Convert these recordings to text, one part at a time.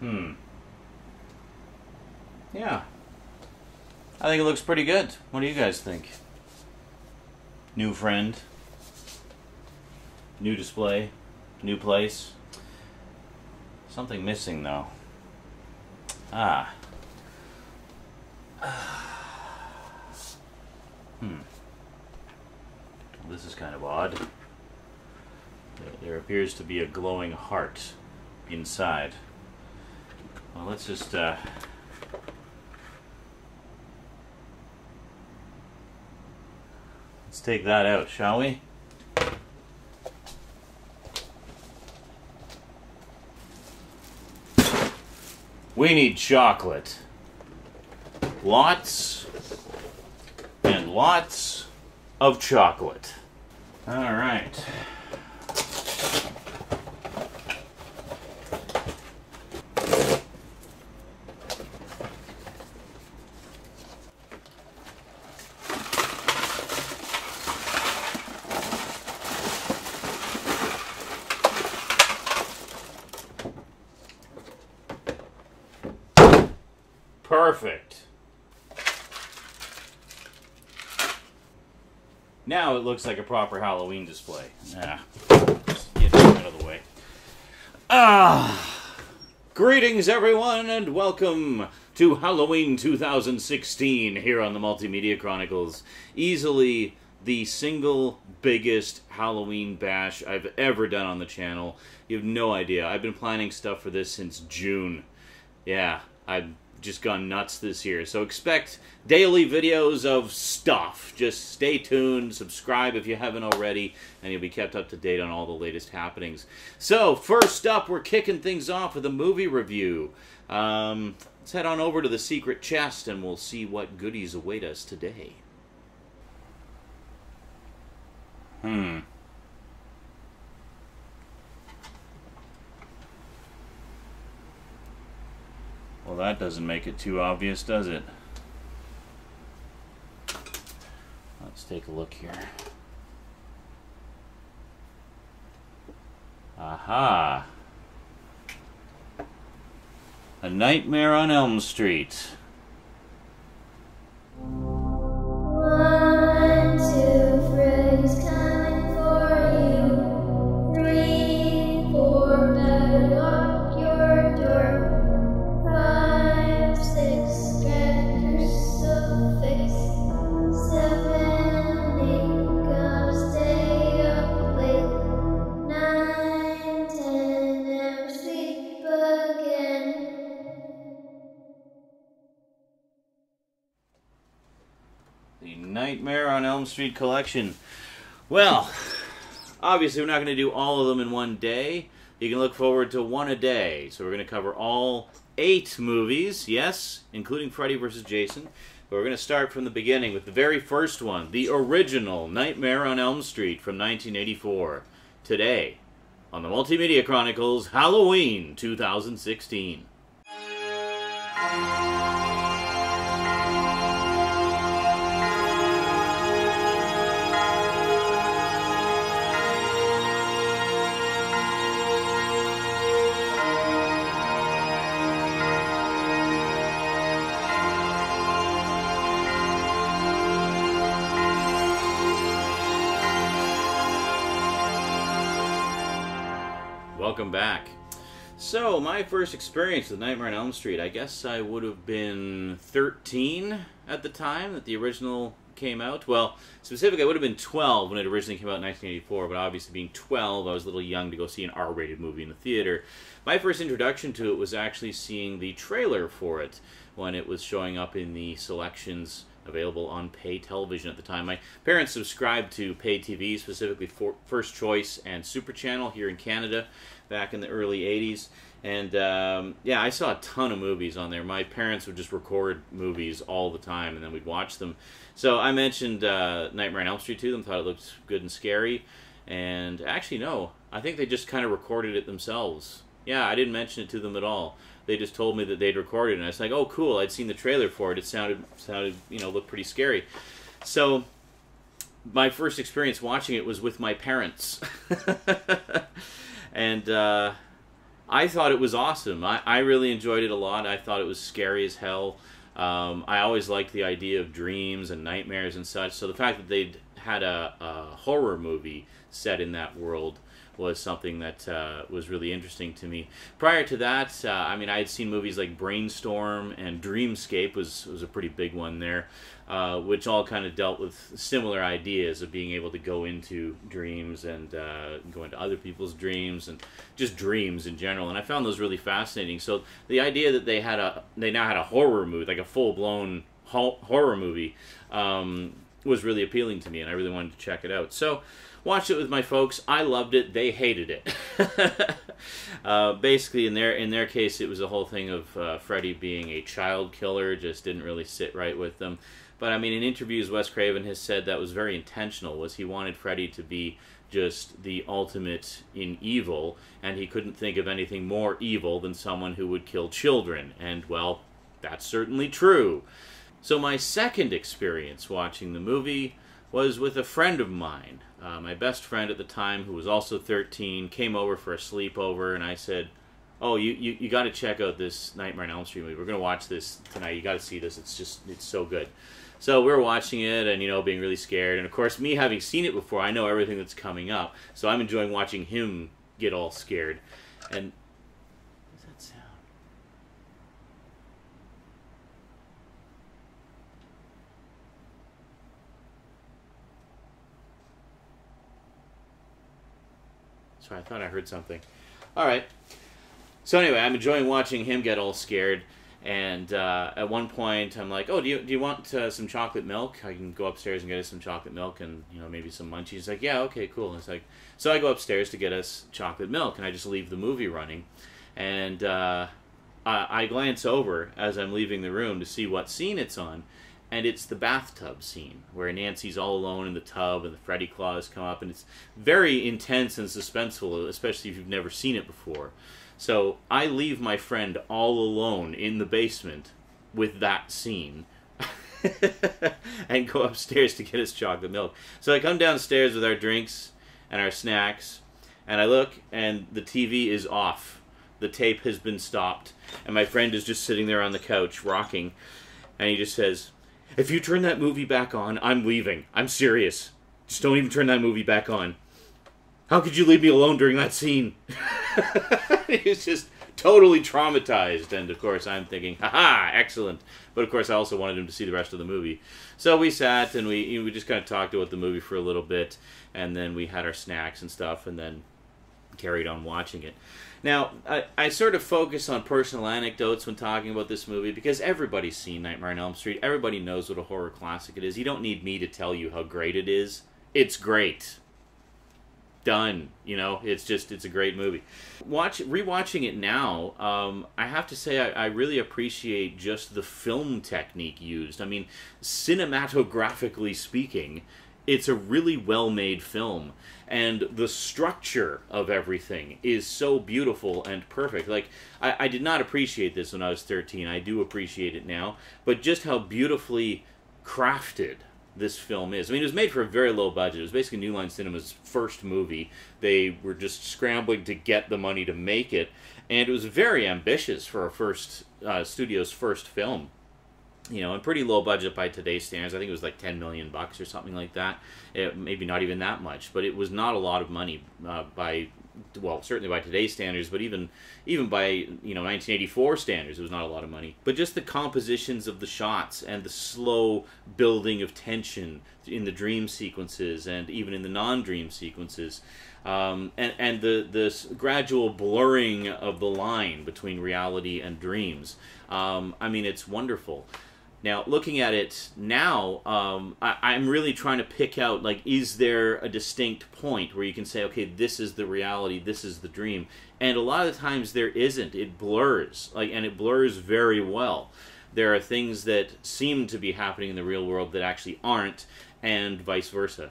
Yeah. I think it looks pretty good. What do you guys think? New friend. New display. New place. Something missing, though. Ah. This is kind of odd. There appears to be a glowing heart inside. Well, let's just let's take that out, shall we? We need chocolate. Lots and lots of chocolate. All right. Perfect. Now it looks like a proper Halloween display. Just get that out of the way. Greetings everyone and welcome to Halloween 2016 here on the Multimedia Chronicles. Easily the single biggest Halloween bash I've ever done on the channel. You have no idea. I've been planning stuff for this since June. Yeah, I've just gone nuts this year. So expect daily videos of stuff. Just stay tuned, subscribe if you haven't already, and you'll be kept up to date on all the latest happenings. So first up, we're kicking things off with a movie review. Let's head on over to the secret chest and we'll see what goodies await us today. Well, that doesn't make it too obvious, does it? Let's take a look here. Aha! A Nightmare on Elm Street. 1, 2, Freddy's coming for you. 3, 4, better lock your door. 5, 6, grab your crucifix. 7, 8, gonna stay up late. 9, 10, never sleep again. The Nightmare on Elm Street collection. Well, obviously we're not going to do all of them in one day. You can look forward to one a day. So we're going to cover all 8 movies, yes, including Freddy vs. Jason. But we're going to start from the beginning with the very first one, the original Nightmare on Elm Street from 1984. Today, on the Multimedia Chronicles, Halloween 2016. Welcome back. So, my first experience with Nightmare on Elm Street, I guess I would have been 13 at the time that the original came out. Well, specifically, I would have been 12 when it originally came out in 1984, but obviously being 12, I was a little young to go see an R-rated movie in the theater. My first introduction to it was actually seeing the trailer for it when it was showing up in the selections available on pay television at the time. My parents subscribed to pay TV, specifically for First Choice and Super Channel here in Canada back in the early 80s. And yeah, I saw a ton of movies on there. My parents would just record movies all the time and then we'd watch them. So I mentioned Nightmare on Elm Street to them, thought it looked good and scary. And actually, no, I think they just kind of recorded it themselves. Yeah, I didn't mention it to them at all. They just told me that they'd recorded it, and I was like, oh, cool, I'd seen the trailer for it. It sounded, you know, looked pretty scary. So my first experience watching it was with my parents. And I thought it was awesome. I really enjoyed it a lot. I thought it was scary as hell. I always liked the idea of dreams and nightmares and such. So the fact that they'd had a horror movie set in that world was something that was really interesting to me. Prior to that, I mean, I had seen movies like Brainstorm and Dreamscape was a pretty big one there, which all kind of dealt with similar ideas of being able to go into dreams and go into other people's dreams and just dreams in general. And I found those really fascinating. So the idea that they now had a horror movie, like a full-blown horror movie, was really appealing to me, and I really wanted to check it out. So watched it with my folks. I loved it. They hated it. Basically, in their case, it was a whole thing of Freddy being a child killer. Just didn't really sit right with them. But I mean, in interviews, Wes Craven has said that was very intentional. Was he wanted Freddy to be just the ultimate in evil, and he couldn't think of anything more evil than someone who would kill children. And well, that's certainly true. So my second experience watching the movie was with a friend of mine. My best friend at the time, who was also 13, came over for a sleepover, and I said, oh, you got to check out this Nightmare on Elm Street movie. We're going to watch this tonight. You got to see this. It's so good. So we're watching it and, being really scared. And, of course, me having seen it before, I know everything that's coming up. So I'm enjoying watching him get all scared. And what's that sound? Sorry, I thought I heard something. All right. So anyway, I'm enjoying watching him get all scared. And at one point, I'm like, "Oh, do you want some chocolate milk? I can go upstairs and get us some chocolate milk and maybe some munchies." He's like, "Yeah, okay, cool." It's like, so I go upstairs to get us chocolate milk, and I just leave the movie running, and I glance over as I'm leaving the room to see what scene it's on, and it's the bathtub scene where Nancy's all alone in the tub and the Freddy claws come up, and it's very intense and suspenseful, especially if you've never seen it before. So I leave my friend all alone in the basement with that scene and go upstairs to get us chocolate milk. So I come downstairs with our drinks and our snacks, and I look, and the TV is off. The tape has been stopped, and my friend is just sitting there on the couch rocking, and he just says, "If you turn that movie back on, I'm leaving. I'm serious. Just don't even turn that movie back on. How could you leave me alone during that scene?" He was just totally traumatized, and of course I'm thinking, haha, excellent. But of course I also wanted him to see the rest of the movie. So we sat and we just kind of talked about the movie for a little bit, and then we had our snacks and stuff, and then carried on watching it. Now, I sort of focus on personal anecdotes when talking about this movie because everybody's seen Nightmare on Elm Street. Everybody knows what a horror classic it is. You don't need me to tell you how great it is. It's great. Done. It's a great movie. Rewatching it now, I have to say I really appreciate just the film technique used. I mean, cinematographically speaking, it's a really well-made film, and the structure of everything is so beautiful and perfect. Like, I did not appreciate this when I was 13. I do appreciate it now, but just how beautifully crafted this film is. I mean, it was made for a very low budget. It was basically New Line Cinema's first movie. They were just scrambling to get the money to make it, and it was very ambitious for a studio's first film. And pretty low budget by today's standards. I think it was like $10 million or something like that. Maybe not even that much, but it was not a lot of money certainly by today's standards, but even by 1984 standards, it was not a lot of money. But just the compositions of the shots and the slow building of tension in the dream sequences and even in the non-dream sequences, and the gradual blurring of the line between reality and dreams. I mean, it's wonderful. Now, looking at it now, I'm really trying to pick out, like, is there a distinct point where you can say, okay, this is the reality, this is the dream? And a lot of the times there isn't. It blurs, and it blurs very well. There are things that seem to be happening in the real world that actually aren't, and vice versa.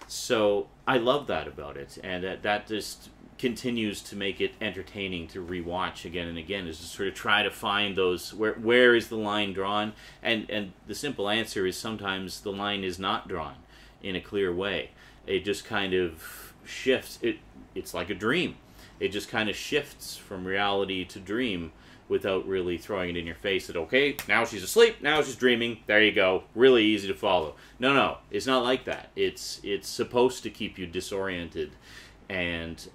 So I love that about it, and that just continues to make it entertaining to rewatch again and again, is to sort of try to find those, where is the line drawn, and the simple answer is sometimes the line is not drawn in a clear way. It just kind of shifts. It's like a dream. It just kind of shifts from reality to dream without really throwing it in your face that, okay, now she's asleep, now she's dreaming, there you go, really easy to follow. No, it's not like that. It's supposed to keep you disoriented and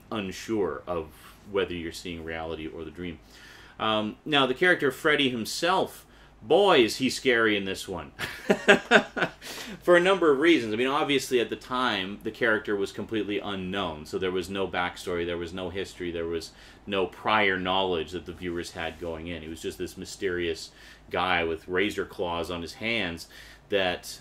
unsure of whether you're seeing reality or the dream. Now, the character Freddy himself, boy, is he scary in this one. For a number of reasons. I mean, obviously, at the time, the character was completely unknown, so there was no backstory, there was no history, there was no prior knowledge that the viewers had going in. He was just this mysterious guy with razor claws on his hands that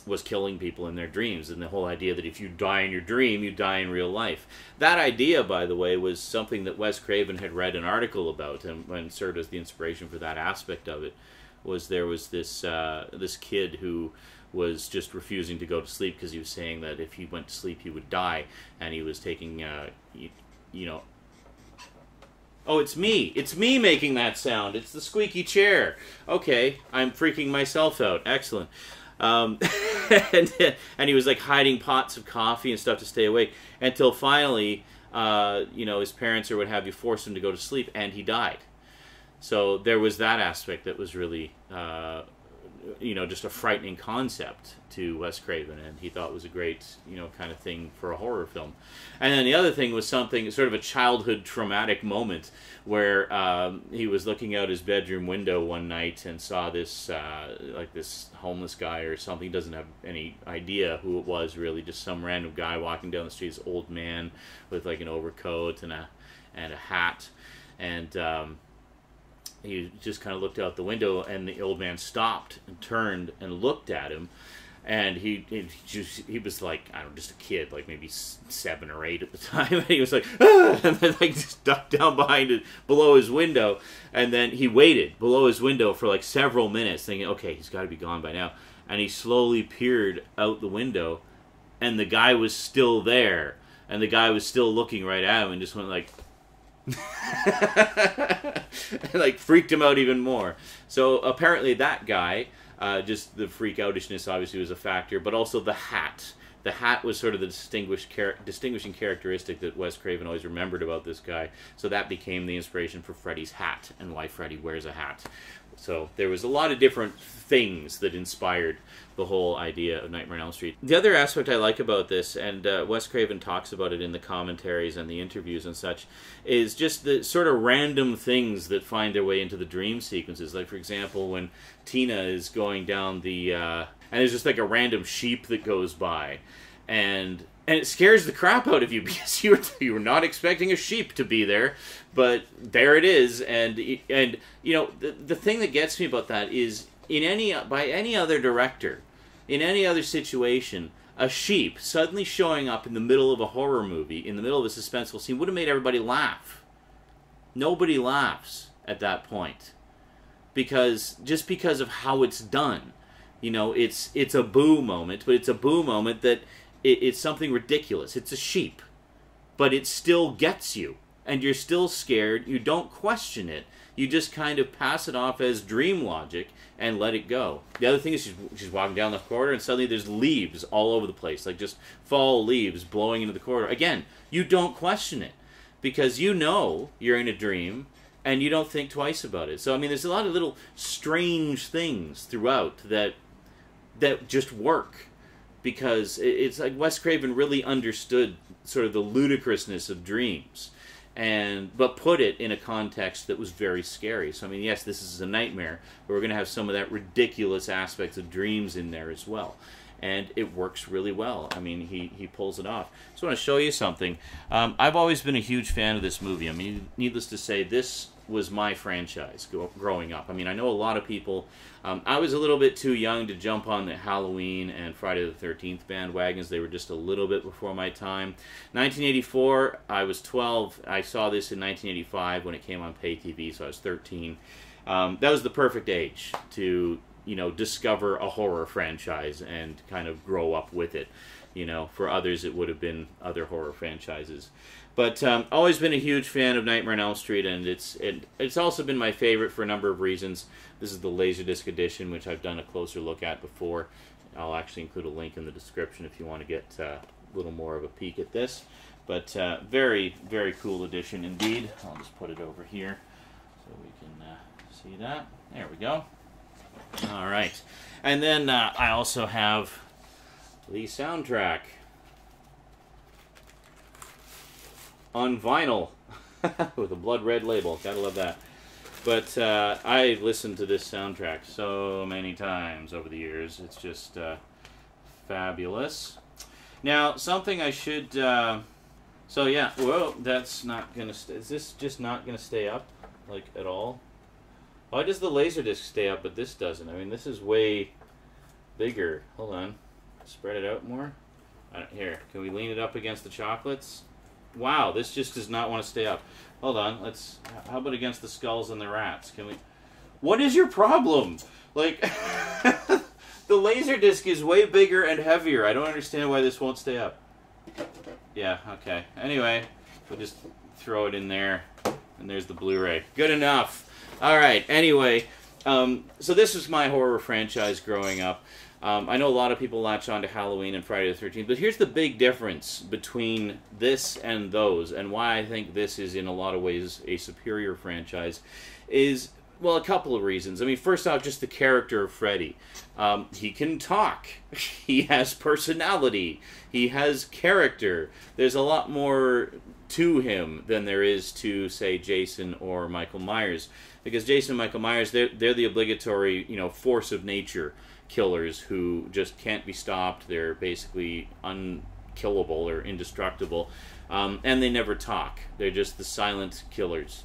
was killing people in their dreams, and the whole idea that if you die in your dream, you die in real life. That idea, by the way, was something that Wes Craven had read an article about, and served as the inspiration for that aspect of it. There was this this kid who was just refusing to go to sleep because he was saying that if he went to sleep he would die, and he was taking you know. Oh, it's me making that sound. It's the squeaky chair. Okay, I'm freaking myself out. Excellent. And he was like hiding pots of coffee and stuff to stay awake until finally, his parents or what have you forced him to go to sleep, and he died. So there was that aspect that was really, just a frightening concept to Wes Craven, and he thought was a great, kind of thing for a horror film. And then the other thing was something, sort of a childhood traumatic moment, where he was looking out his bedroom window one night and saw this, this homeless guy or something. He doesn't have any idea who it was, really, just some random guy walking down the street, this old man with like an overcoat and a hat, and he just kind of looked out the window, and the old man stopped and turned and looked at him, and he was like, I don't know, just a kid, like maybe 7 or 8 at the time, and he was like, ah! And then like just ducked down below his window, and then he waited below his window for like several minutes, thinking, okay, he's got to be gone by now, and he slowly peered out the window, and the guy was still there, and the guy was still looking right at him, and just went like, like freaked him out even more. So apparently that guy, just the freak outishness obviously was a factor, but also the hat. The hat was sort of the distinguishing characteristic that Wes Craven always remembered about this guy. So that became the inspiration for Freddy's hat and why Freddy wears a hat. So there was a lot of different things that inspired the whole idea of Nightmare on Elm Street. The other aspect I like about this, and Wes Craven talks about it in the commentaries and the interviews and such, is just the sort of random things that find their way into the dream sequences. Like, for example, when Tina is going down the... and there's just like a random sheep that goes by, and it scares the crap out of you because you were not expecting a sheep to be there, but there it is. And the thing that gets me about that is by any other director, in any other situation, a sheep suddenly showing up in the middle of a horror movie, in the middle of a suspenseful scene, would have made everybody laugh. Nobody laughs at that point because of how it's done. It's a boo moment, but it's a boo moment that it's something ridiculous. It's a sheep, but it still gets you, and you're still scared. You don't question it. You just kind of pass it off as dream logic and let it go. The other thing is she's walking down the corridor, and suddenly there's leaves all over the place, like just fall leaves blowing into the corridor. Again, you don't question it because you know you're in a dream, and you don't think twice about it. So, I mean, there's a lot of little strange things throughout that just work, because it's like Wes Craven really understood sort of the ludicrousness of dreams, but put it in a context that was very scary. So, I mean, yes, this is a nightmare, but we're going to have some of that ridiculous aspects of dreams in there as well. And it works really well. I mean, he pulls it off. I just want to show you something. I've always been a huge fan of this movie. I mean, needless to say, this was my franchise growing up. I mean, I know a lot of people... I was a little bit too young to jump on the Halloween and Friday the 13th bandwagons. They were just a little bit before my time. 1984, I was 12. I saw this in 1985 when it came on pay TV, so I was 13. That was the perfect age to, discover a horror franchise and kind of grow up with it. For others, it would have been other horror franchises. But always been a huge fan of Nightmare on Elm Street, and it's also been my favorite for a number of reasons. This is the Laserdisc edition, which I've done a closer look at before. I'll actually include a link in the description if you want to get little more of a peek at this. But very, very cool edition indeed. I'll just put it over here so we can see that. There we go. All right. And then I also have the soundtrack on vinyl with a blood red label. Gotta love that. But I listened to this soundtrack so many times over the years. It's just fabulous. Now, something I should... so, yeah. Whoa, that's not going to... Is this just not going to stay up, like, at all? Why does the Laserdisc stay up, but this doesn't? I mean, this is way bigger. Hold on. Spread it out more. Here, can we lean it up against the chocolates? Wow, this just does not want to stay up. Hold on, let's... How about against the skulls and the rats? Can we... What is your problem? Like, the Laserdisc is way bigger and heavier. I don't understand why this won't stay up. Yeah, okay. Anyway, we'll just throw it in there. And there's the Blu-ray. Good enough. All right, anyway. So this was my horror franchise growing up. I know a lot of people latch on to Halloween and Friday the 13th, but here's the big difference between this and those, and why I think this is in a lot of ways a superior franchise, is, well, a couple of reasons. I mean, first off, just the character of Freddy. He can talk. He has personality. He has character. There's a lot more to him than there is to, say, Jason or Michael Myers. Because Jason and Michael Myers, they're the obligatory, you know, force of nature killers who just can't be stopped. They're basically unkillable or indestructible, and they never talk. They're just the silent killers.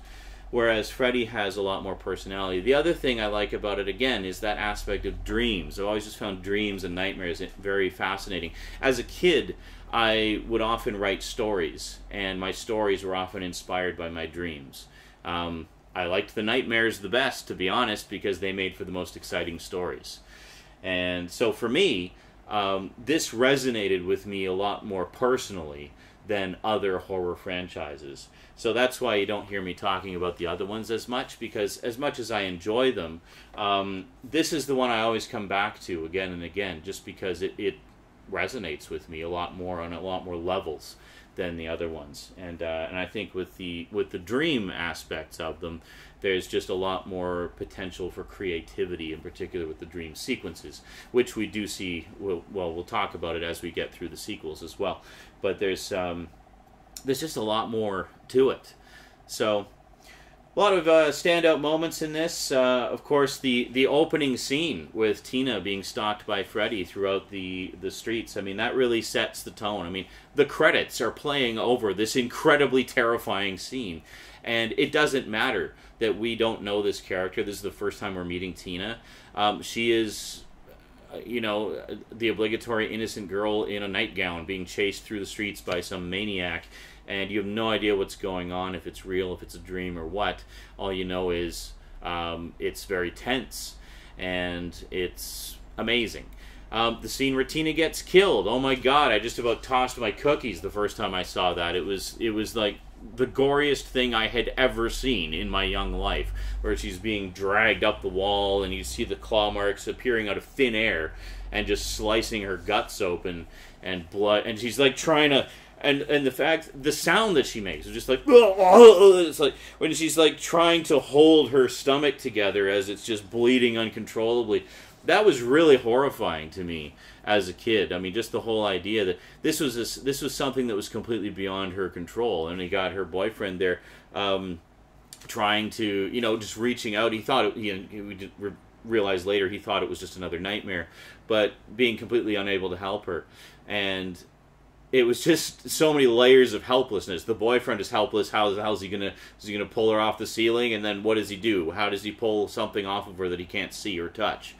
Whereas Freddy has a lot more personality. The other thing I like about it, again, is that aspect of dreams. I've always just found dreams and nightmares very fascinating. As a kid, I would often write stories, and my stories were often inspired by my dreams. I liked the nightmares the best, to be honest, because they made for the most exciting stories. And so for me, this resonated with me a lot more personally than other horror franchises. So that's why you don't hear me talking about the other ones as much as I enjoy them, this is the one I always come back to again and again, just because it resonates with me a lot more on a lot more levels than the other ones. And I think with the dream aspects of them, there's just a lot more potential for creativity, in particular with the dream sequences, which we do see. We'll talk about it as we get through the sequels as well. But there's just a lot more to it. So a lot of standout moments in this. Of course, the opening scene with Tina being stalked by Freddy throughout the streets. I mean, that really sets the tone. I mean, the credits are playing over this incredibly terrifying scene. And it doesn't matter that we don't know this character. This is the first time we're meeting Tina. She is, you know, the obligatory innocent girl in a nightgown being chased through the streets by some maniac. And you have no idea what's going on, if it's real, if it's a dream, or what. All you know is it's very tense, and it's amazing. The scene where Tina gets killed, oh my god, I just about tossed my cookies the first time I saw that. It was like the goriest thing I had ever seen in my young life, where she's being dragged up the wall, and you see the claw marks appearing out of thin air, and just slicing her guts open, and blood, and she's like trying to... And the sound that she makes is just like, it's like when she's like trying to hold her stomach together as it's just bleeding uncontrollably. That was really horrifying to me as a kid. I mean, just the whole idea that this was something that was completely beyond her control, and he got her boyfriend there, trying to, you know, just reaching out. He thought we realized later he thought it was just another nightmare, but being completely unable to help her. And it was just so many layers of helplessness. The boyfriend is helpless. How's he gonna pull her off the ceiling? And then what does he do? How does he pull something off of her that he can't see or touch?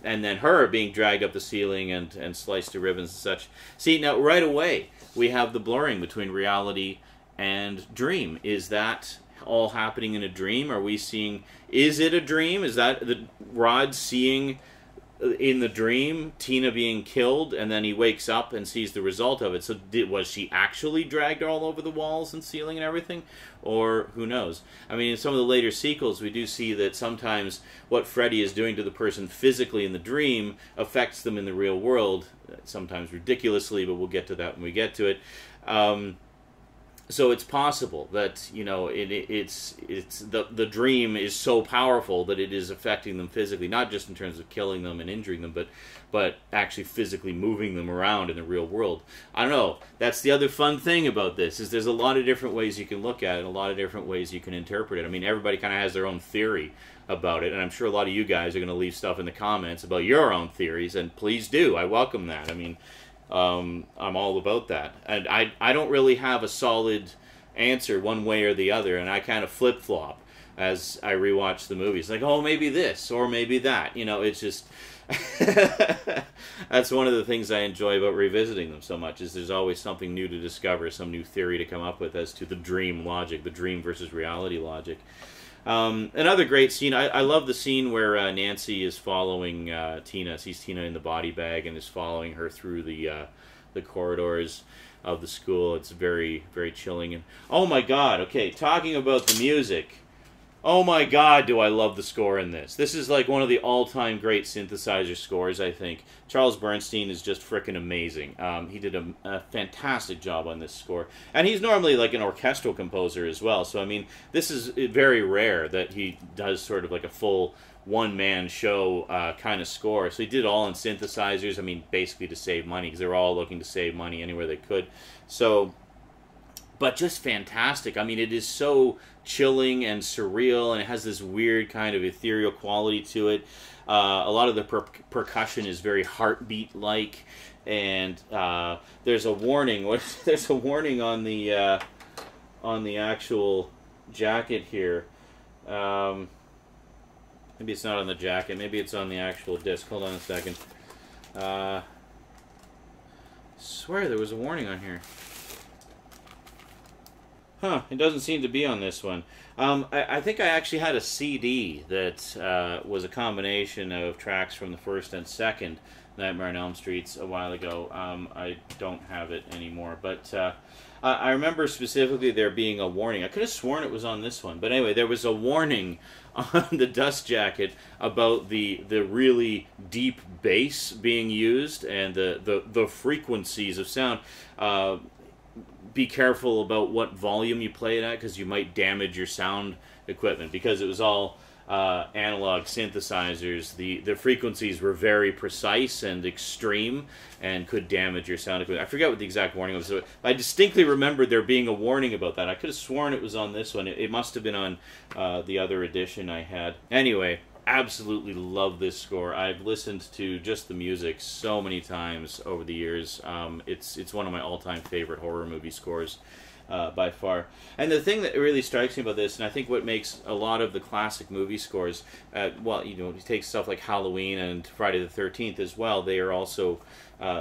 And then her being dragged up the ceiling and sliced to ribbons and such. See, now right away we have the blurring between reality and dream. Is that all happening in a dream? Are we seeing? Is it a dream? Is that the Rod seeing in the dream, Tina being killed, and then he wakes up and sees the result of it. So was she actually dragged all over the walls and ceiling and everything? Or who knows? I mean, in some of the later sequels, we do see that sometimes what Freddy is doing to the person physically in the dream affects them in the real world, sometimes ridiculously, but we'll get to that when we get to it. So it's possible that, you know, it's the dream is so powerful that it is affecting them physically, not just in terms of killing them and injuring them, but actually physically moving them around in the real world. I don't know. That's the other fun thing about this, is there's a lot of different ways you can look at it, a lot of different ways you can interpret it. I mean, everybody kind of has their own theory about it, and I'm sure a lot of you guys are going to leave stuff in the comments about your own theories, and please do. I welcome that. I mean, I'm all about that. And I don't really have a solid answer one way or the other, and I kind of flip-flop as I rewatch the movies. Like, oh, maybe this, or maybe that. You know, it's just... That's one of the things I enjoy about revisiting them so much, is there's always something new to discover, some new theory to come up with as to the dream logic, the dream versus reality logic. Another great scene, I love the scene where Nancy is following Tina, sees Tina in the body bag and is following her through the corridors of the school. It's very, very chilling. And oh my god, okay, talking about the music, oh my god, do I love the score in this. This is like one of the all-time great synthesizer scores, I think. Charles Bernstein is just frickin' amazing. He did a fantastic job on this score. And he's normally like an orchestral composer as well, so I mean, this is very rare that he does sort of like a full one-man show kind of score. So he did it all on synthesizers, I mean, basically to save money, because they were all looking to save money anywhere they could. So... but just fantastic. I mean, it is so chilling and surreal, and it has this weird kind of ethereal quality to it. A lot of the percussion is very heartbeat-like, and there's a warning. There's a warning on the actual jacket here. Maybe it's not on the jacket. Maybe it's on the actual disc. Hold on a second. I swear there was a warning on here. Huh, it doesn't seem to be on this one. I think I actually had a CD that was a combination of tracks from the first and second Nightmare on Elm Streets a while ago. I don't have it anymore, but I remember specifically there being a warning. I could have sworn it was on this one, but anyway, there was a warning on the dust jacket about the really deep bass being used and the frequencies of sound. Be careful about what volume you play it at, because you might damage your sound equipment, because it was all analog synthesizers. The frequencies were very precise and extreme and could damage your sound equipment. I forget what the exact warning was. I distinctly remember there being a warning about that. I could have sworn it was on this one. It must have been on the other edition I had. Anyway, absolutely love this score. I've listened to just the music so many times over the years. It's one of my all-time favorite horror movie scores by far. And the thing that really strikes me about this, and I think what makes a lot of the classic movie scores, well, you know, you take stuff like Halloween and Friday the 13th as well, they are also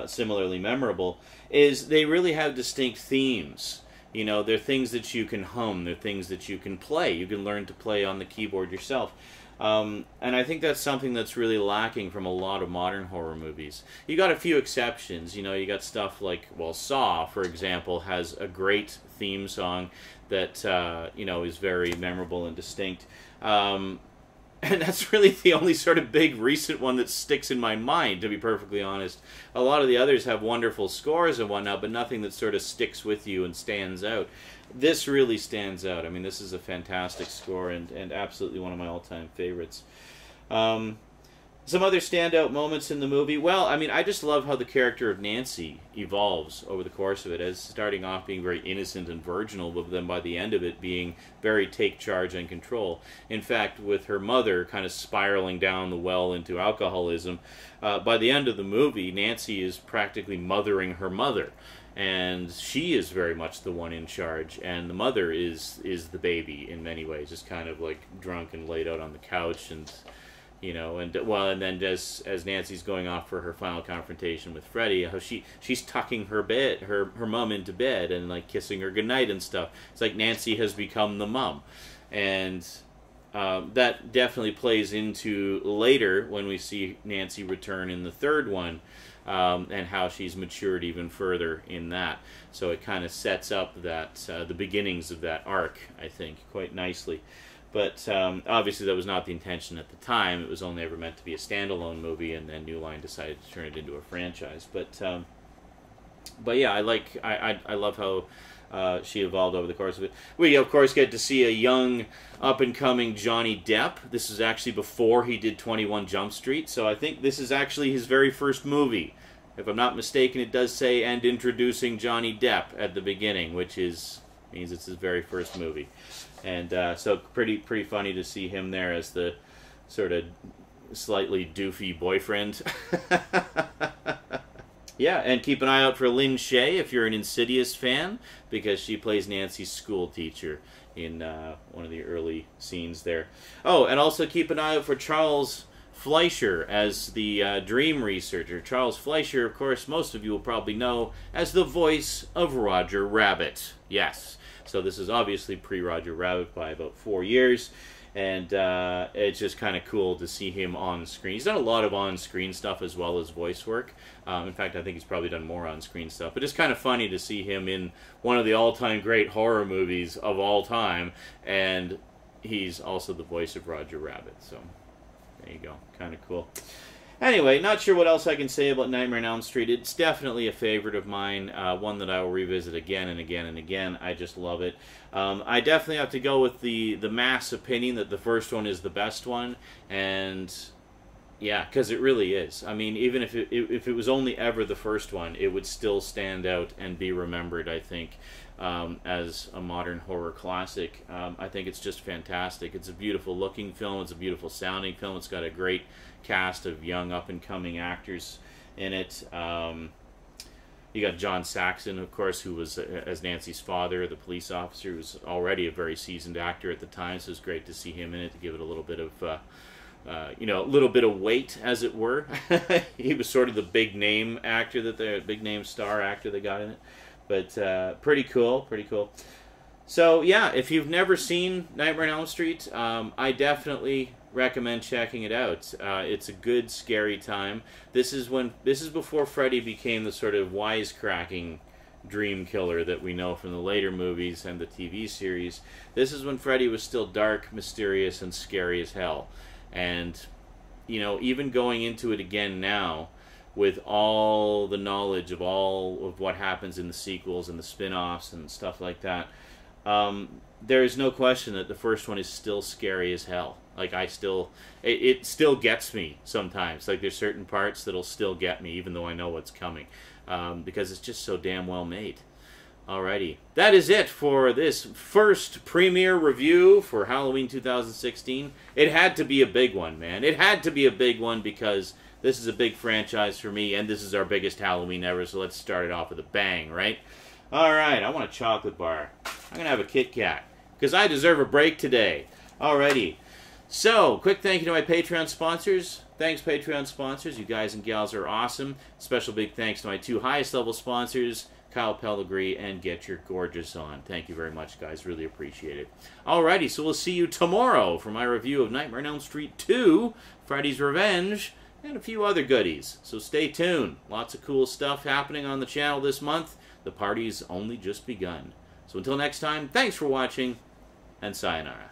similarly memorable, is they really have distinct themes. You know, they're things that you can hum, they're things that you can play. You can learn to play on the keyboard yourself. And I think that's something that's really lacking from a lot of modern horror movies. You got a few exceptions, you know, you got stuff like, well, Saw, for example, has a great theme song that, you know, is very memorable and distinct. And that's really the only sort of big recent one that sticks in my mind, to be perfectly honest. A lot of the others have wonderful scores and whatnot, but nothing that sort of sticks with you and stands out. This really stands out. I mean, this is a fantastic score and absolutely one of my all-time favorites. Some other standout moments in the movie. Well, I mean, I just love how the character of Nancy evolves over the course of it, as starting off being very innocent and virginal, but then by the end of it being very take charge and control. In fact, with her mother kind of spiraling down the well into alcoholism, by the end of the movie, Nancy is practically mothering her mother. And she is very much the one in charge, and the mother is the baby in many ways, just kind of like drunk and laid out on the couch, and you know, and well, and then as Nancy's going off for her final confrontation with Freddy, how she's tucking her mom into bed and like kissing her goodnight and stuff. It's like Nancy has become the mom, and that definitely plays into later when we see Nancy return in the third one, and how she's matured even further in that. So it kind of sets up that the beginnings of that arc, I think, quite nicely. But obviously that was not the intention at the time. It was only ever meant to be a standalone movie, and then New Line decided to turn it into a franchise. But yeah, I love how she evolved over the course of it. We, of course, get to see a young, up-and-coming Johnny Depp. This is actually before he did 21 Jump Street, so I think this is actually his very first movie. If I'm not mistaken, it does say, and introducing Johnny Depp at the beginning, which means it's his very first movie. And so pretty funny to see him there as the sort of slightly doofy boyfriend. Yeah, and keep an eye out for Lynn Shay if you're an Insidious fan, because she plays Nancy's school teacher in one of the early scenes there. Oh, and also keep an eye out for Charles Fleischer as the dream researcher. Charles Fleischer, of course, most of you will probably know as the voice of Roger Rabbit. Yes. So this is obviously pre-Roger Rabbit by about 4 years, and it's just kind of cool to see him on screen. He's done a lot of on-screen stuff as well as voice work. In fact, I think he's probably done more on-screen stuff. But it's kind of funny to see him in one of the all-time great horror movies of all time, and he's also the voice of Roger Rabbit. So there you go, kind of cool. Anyway, not sure what else I can say about Nightmare on Elm Street. It's definitely a favorite of mine, one that I will revisit again and again and again. I just love it. I definitely have to go with the mass opinion that the first one is the best one, and yeah, because it really is. I mean, even if it was only ever the first one, it would still stand out and be remembered, I think, as a modern horror classic. I think it's just fantastic. It's a beautiful looking film. It's a beautiful sounding film. It's got a great cast of young up-and-coming actors in it. You got John Saxon, of course, who was as Nancy's father, the police officer, who was already a very seasoned actor at the time, so it was great to see him in it to give it a little bit of a little bit of weight, as it were. He was sort of the big name actor, big name star actor that got in it. But pretty cool, pretty cool. So yeah, if you've never seen Nightmare on Elm Street, I definitely recommend checking it out. It's a good, scary time. This is before Freddy became the sort of wisecracking dream killer that we know from the later movies and the TV series. This is when Freddy was still dark, mysterious, and scary as hell. And, you know, even going into it again now, with all the knowledge of all of what happens in the sequels and the spin-offs and stuff like that, there is no question that the first one is still scary as hell. Like, it still gets me sometimes. Like, there's certain parts that'll still get me, even though I know what's coming, because it's just so damn well made. Alrighty, that is it for this first premiere review for Halloween 2016. It had to be a big one, man. It had to be a big one because this is a big franchise for me, and this is our biggest Halloween ever, so let's start it off with a bang, right? Alright, I want a chocolate bar. I'm going to have a Kit Kat, because I deserve a break today. Alrighty. So, quick thank you to my Patreon sponsors. Thanks, Patreon sponsors. You guys and gals are awesome. Special big thanks to my two highest level sponsors, Kyle Pellegrini and Get Your Gorgeous On. Thank you very much, guys. Really appreciate it. Alrighty, so we'll see you tomorrow for my review of Nightmare on Elm Street 2, Freddy's Revenge, and a few other goodies. So stay tuned. Lots of cool stuff happening on the channel this month. The party's only just begun. So until next time, thanks for watching, and sayonara.